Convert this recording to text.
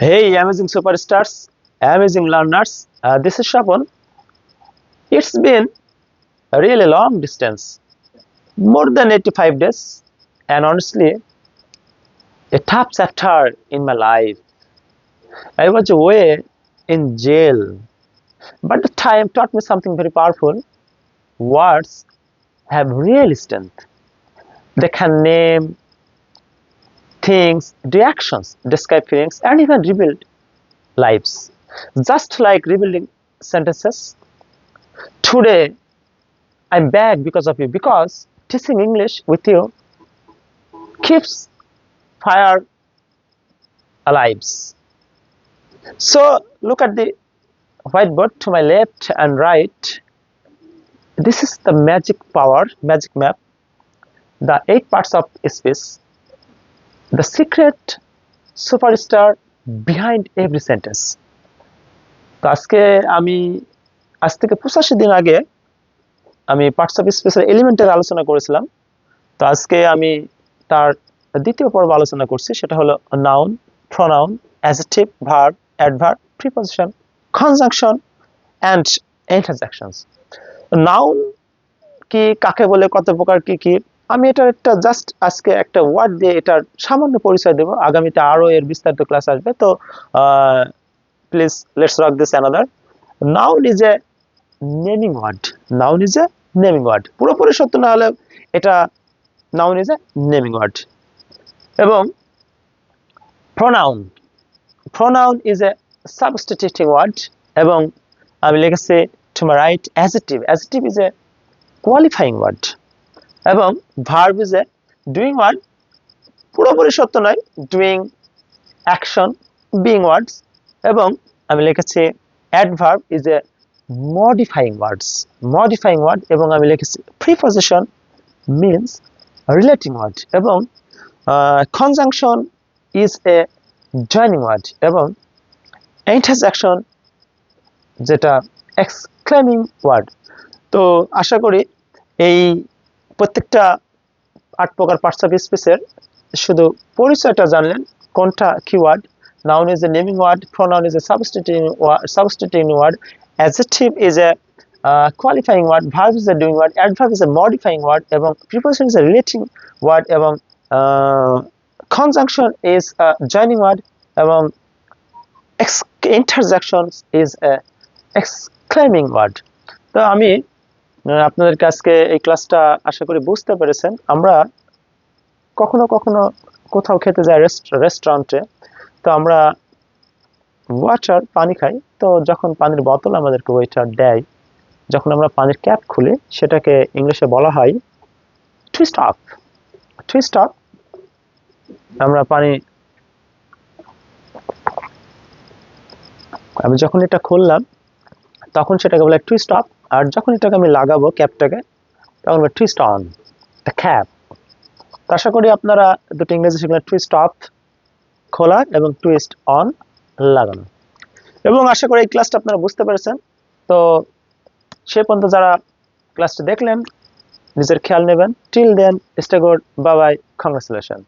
Hey, amazing superstars, amazing learners. This is Shapon. It's been a really long distance, more than 85 days, and honestly, a tough chapter in my life. I was away in jail, but the time taught me something very powerful. Words have real strength. They can name things, reactions, describe feelings, and even rebuild lives. Just like rebuilding sentences. Today, I'm back because of you, because teaching English with you keeps fire alive. So look at the whiteboard to my left and right. This is the magic map, the 8 parts of speech, the secret superstar behind every sentence. তো আজকে আমি আজ থেকে 85 দিন আগে আমি parts of স্পিচের এলিমেন্টের আলোচনা করেছিলাম। তো আজকে আমি তার দ্বিতীয় পর্ব আলোচনা করছি, সেটা হলো noun, pronoun, adjective, verb, adverb, preposition, conjunction and interjections. Noun কি, কাকে বলে, কত প্রকার, কি কি, আমি এটার একটা জাস্ট আজকে একটা ওয়ার্ড দিয়ে এটার সামান্য পরিচয় দেব। আগামীতে আরো এর বিস্তারিত ক্লাস আসবে। তো please let's rock this another. Noun is a naming word. Noun is a naming word. পুরোপুরি সত্য না হলে এটা noun is a naming word. এবং pronoun, pronoun is a substituting word. এবং আমি লিখেছি to my right adjective. Adjective is a qualifying word. এবং verb is a doing word. পুরোপুরি সত্য নয়, ডুইং, অ্যাকশন, বিং ওয়ার্ডস। এবং আমি লিখেছি adverb is a modifying words, modifying word. এবং আমি লিখেছি প্রিপজিশন মিনস রিলেটিং ওয়ার্ড। এবং conjunction is a joining word. এবং ইন্টারজেকশন যেটা এক্সক্লেমিং ওয়ার্ড। তো আশা করি এই প্রত্যেকটা 8 প্রকার পার্টস অফ স্পিচের শুধু পরিচয়টা জানলেন, কোনটা কি word. Noun is a naming word, pronoun is a substituting word, adjective is a qualifying word, verb is a doing word, adverb is a modifying word, এবং preposition is a relating word, এবং conjunction is a joining word, এবং interjection is a exclaiming word. তো আমি আপনাদেরকে আজকে এই ক্লাসটা আশা করি বুঝতে পেরেছেন। আমরা কখনো কখনো কোথাও খেতে যাই, রেস্টুরেন্টে, তো আমরা ওয়াটার, পানি খাই। তো যখন পানির বোতল আমাদেরকে ওয়েটার দেয়, যখন আমরা পানির ক্যাপ খুলি, সেটাকে ইংলিশে বলা হয় টুইস্ট আপ। Twist up. আমরা পানি, আমি যখন এটা খুললাম তখন সেটাকে বলে টুইস্ট আপ। আর যখন এটাকে আমি লাগাবো ক্যাপটাকে, তখন বলে টুইস্ট অন দ্য ক্যাপ। তো আশা করি আপনারা দুটো ইংরেজি শিখলেন, টুইস্ট অফ খোলা এবং টুইস্ট অন লাগানো। এবং আশা করি এই ক্লাসটা আপনারা বুঝতে পেরেছেন। তো সে পর্যন্ত যারা ক্লাসটা দেখলেন, নিজের খেয়াল নেবেন। Till then, stay good, bye bye, congratulation.